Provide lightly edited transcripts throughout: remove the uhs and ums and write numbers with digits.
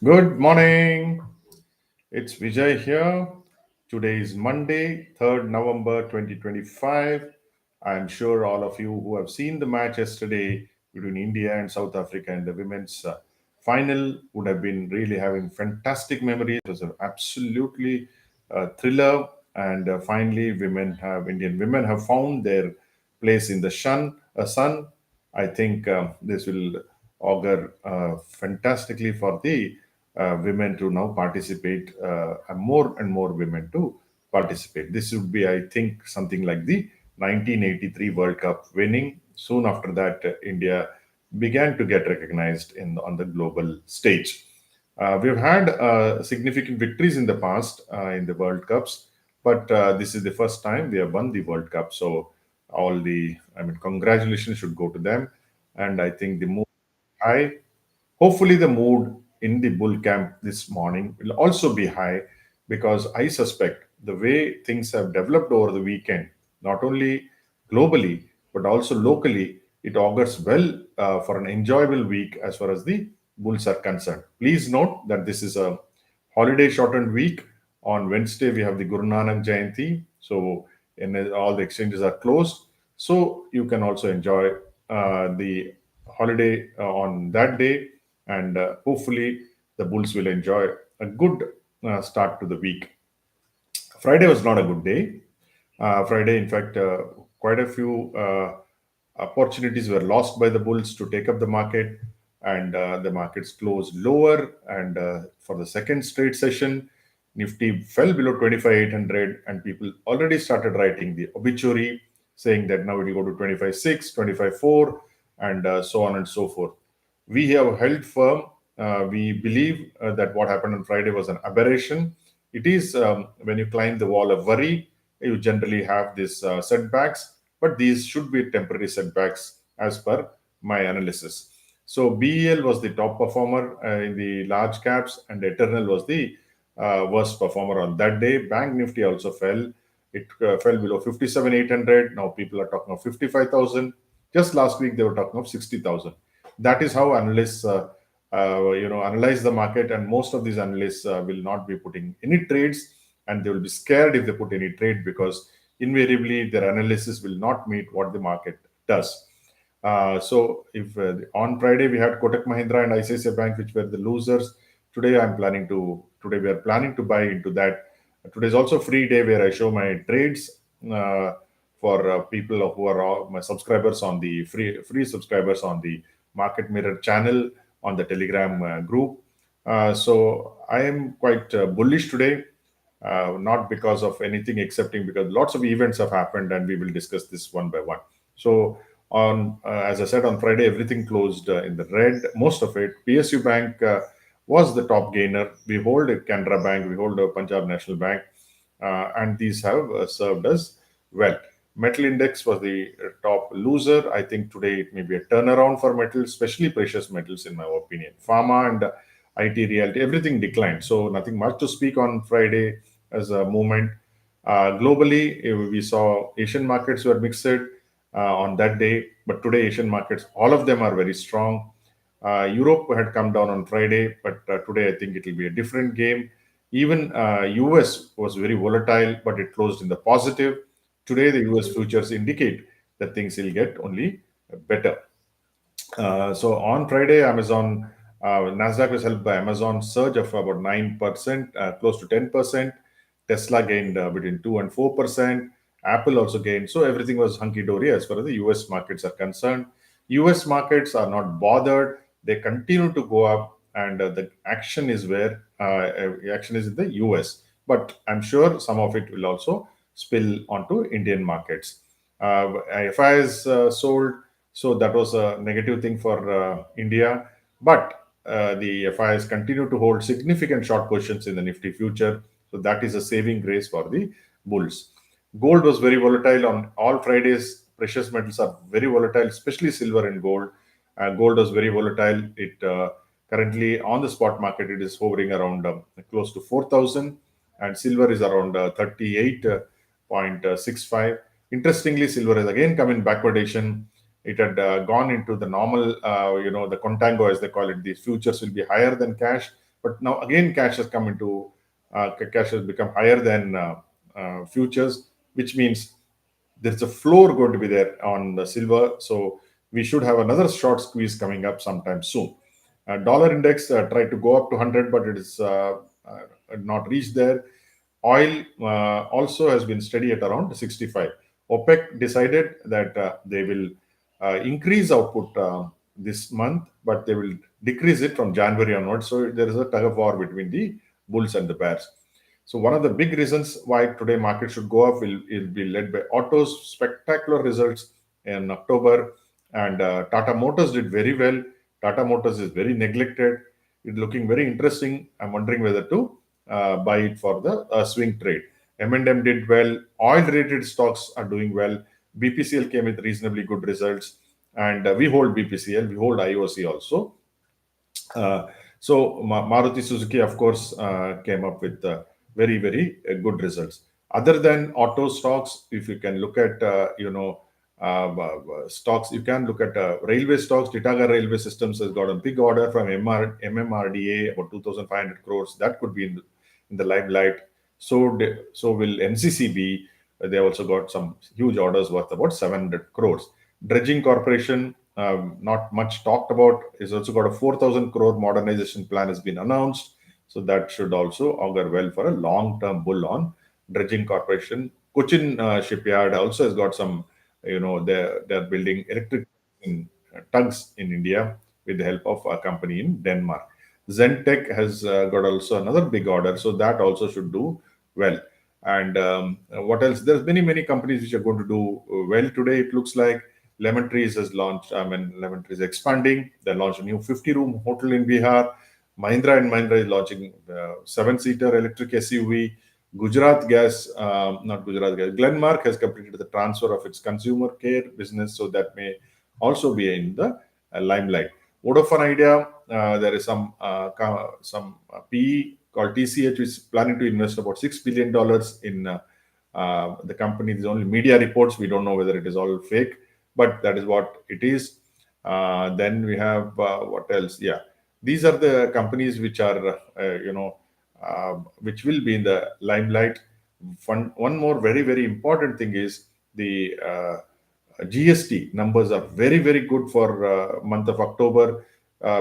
Good morning. It's Vijay here. Today is Monday, 3rd November 2025. I'm sure all of you who have seen the match yesterday between India and South Africa in the women's final would have been really having fantastic memories. It was an absolutely thriller, and finally, Indian women have found their place in the sun. I think this will augur fantastically for the women to now participate, and more women to participate. This would be, I think, something like the 1983 World Cup winning. Soon after that, India began to get recognized on the global stage. We've had significant victories in the past in the World Cups, but this is the first time we have won the World Cup. So congratulations should go to them. And I think the mood is high. Hopefully, the mood in the bull camp this morning will also be high, because I suspect the way things have developed over the weekend, not only globally but also locally, it augurs well for an enjoyable week as far as the bulls are concerned. Please note that this is a holiday shortened week. On Wednesday, we have the Guru Nanak Jayanti, so all the exchanges are closed. So you can also enjoy the holiday on that day, and hopefully the Bulls will enjoy a good start to the week. Friday was not a good day. Friday, in fact, quite a few opportunities were lost by the Bulls to take up the market, and the markets closed lower. And for the second straight session, Nifty fell below 25,800, and people already started writing the obituary, saying that now it will go to 25,600, 25,400, and so on and so forth. We have held firm. We believe that what happened on Friday was an aberration. It is, when you climb the wall of worry, you generally have these setbacks, but these should be temporary setbacks as per my analysis. So BEL was the top performer in the large caps, and Eternal was the worst performer on that day. Bank Nifty also fell. It fell below 57,800. Now people are talking of 55,000. Just last week they were talking of 60,000. That is how analysts analyze the market, and most of these analysts will not be putting any trades, and they will be scared if they put any trade, because invariably their analysis will not meet what the market does. So if on Friday we had Kotak Mahindra and ICICI Bank, which were the losers, today we are planning to buy into that. Today is also free day where I show my trades uh, for people who are all my subscribers on the free subscribers on the Market Mirror channel on the Telegram group. So I am quite bullish today, not because of anything, excepting because lots of events have happened, and we will discuss this one by one. So on as I said, on Friday everything closed in the red, most of it. PSU Bank was the top gainer. We hold a Canara Bank, we hold a Punjab National Bank, and these have served us well. Metal index was the top loser. I think today it may be a turnaround for metals, especially precious metals, in my opinion. Pharma and IT reality, everything declined. So nothing much to speak on Friday as a movement. Globally, we saw Asian markets were mixed on that day, but today Asian markets, all of them are very strong. Europe had come down on Friday, but today I think it will be a different game. Even US was very volatile, but it closed in the positive. Today, the US futures indicate that things will get only better. So on Friday, Nasdaq was helped by Amazon surge of about 9%, close to 10%. Tesla gained between 2 and 4%. Apple also gained. So everything was hunky dory as far as the US markets are concerned. US markets are not bothered. They continue to go up, and the action is action is in the US. But I'm sure some of it will also spill onto Indian markets. FIs sold, so that was a negative thing for India. But the FIs continue to hold significant short positions in the Nifty future. So that is a saving grace for the bulls. Gold was very volatile on all Fridays. Precious metals are very volatile, especially silver and gold. Gold was very volatile. It currently on the spot market it is hovering around close to 4,000, and silver is around 38.65. Interestingly, silver has again come in backwardation. It had gone into the normal, the contango as they call it. The futures will be higher than cash, But now again, cash has become higher than futures, which means there's a floor going to be there on the silver. So we should have another short squeeze coming up sometime soon. Dollar index tried to go up to 100, but it is not reached there. Oil also has been steady at around 65. OPEC decided that they will increase output this month, but they will decrease it from January onwards. So there is a tug of war between the bulls and the bears. So one of the big reasons why today market should go up will be led by autos. Spectacular results in October, and Tata Motors did very well. Tata Motors is very neglected. It's looking very interesting. I'm wondering whether to buy it for the swing trade. M&M did well. Oil-related stocks are doing well. BPCL came with reasonably good results, and we hold BPCL. We hold IOC also. Maruti Suzuki, of course, came up with very, very good results. Other than auto stocks, if you can look at, stocks, you can look at railway stocks. Titagarh Railway Systems has got a big order from MMRDA, about 2,500 crores. That could be in the limelight. So will NCCB. They also got some huge orders worth about 700 crores. Dredging Corporation, not much talked about, is also got a 4,000 crore modernization plan has been announced. So that should also augur well for a long-term bull on Dredging Corporation. Cochin Shipyard also has got some, they're building electric tugs in India with the help of a company in Denmark. Zentech has got also another big order, so that also should do well. And what else? There's many companies which are going to do well today. It looks like Lemon Trees has launched. Lemon Trees expanding. They launched a new 50-room hotel in Bihar. Mahindra and Mahindra is launching 7-seater electric SUV. Gujarat Gas, not Gujarat Gas, Glenmark has completed the transfer of its consumer care business, so that may also be in the limelight. Vodafone Idea, there is some PE called TCH, which is planning to invest about $6 billion in the company. There's only media reports. We don't know whether it is all fake, but that is what it is. Then we have what else? Yeah, these are the companies which are, which will be in the limelight. One more very important thing is the GST numbers are very good for month of October.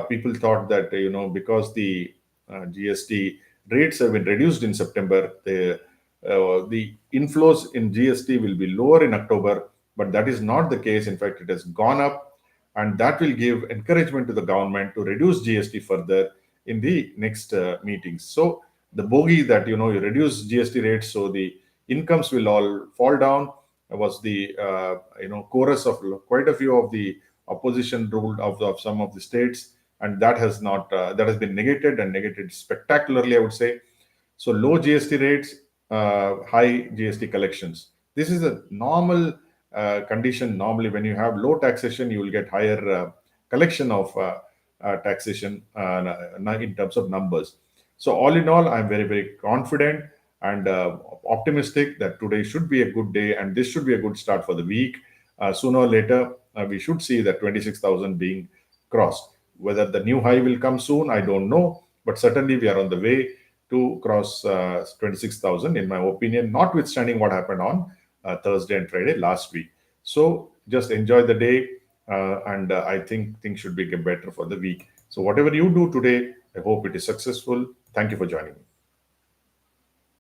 People thought that because the GST rates have been reduced in September, the inflows in GST will be lower in October, but that is not the case. In fact, it has gone up, and that will give encouragement to the government to reduce GST further in the next meetings. So the bogey that you reduce GST rates, so the incomes will all fall down, was the chorus of quite a few of the opposition ruled of some of the states, and that has not that has been negated spectacularly, I would say. So low GST rates, high GST collections. This is a normal condition. Normally, when you have low taxation, you will get higher collection of taxation in terms of numbers. So all in all, I'm very confident and optimistic that today should be a good day, and this should be a good start for the week. Sooner or later, we should see that 26,000 being crossed. Whether the new high will come soon, I don't know, but certainly we are on the way to cross 26,000, in my opinion, notwithstanding what happened on Thursday and Friday last week. So just enjoy the day, and I think things should be better for the week. So whatever you do today, I hope it is successful. Thank you for joining me.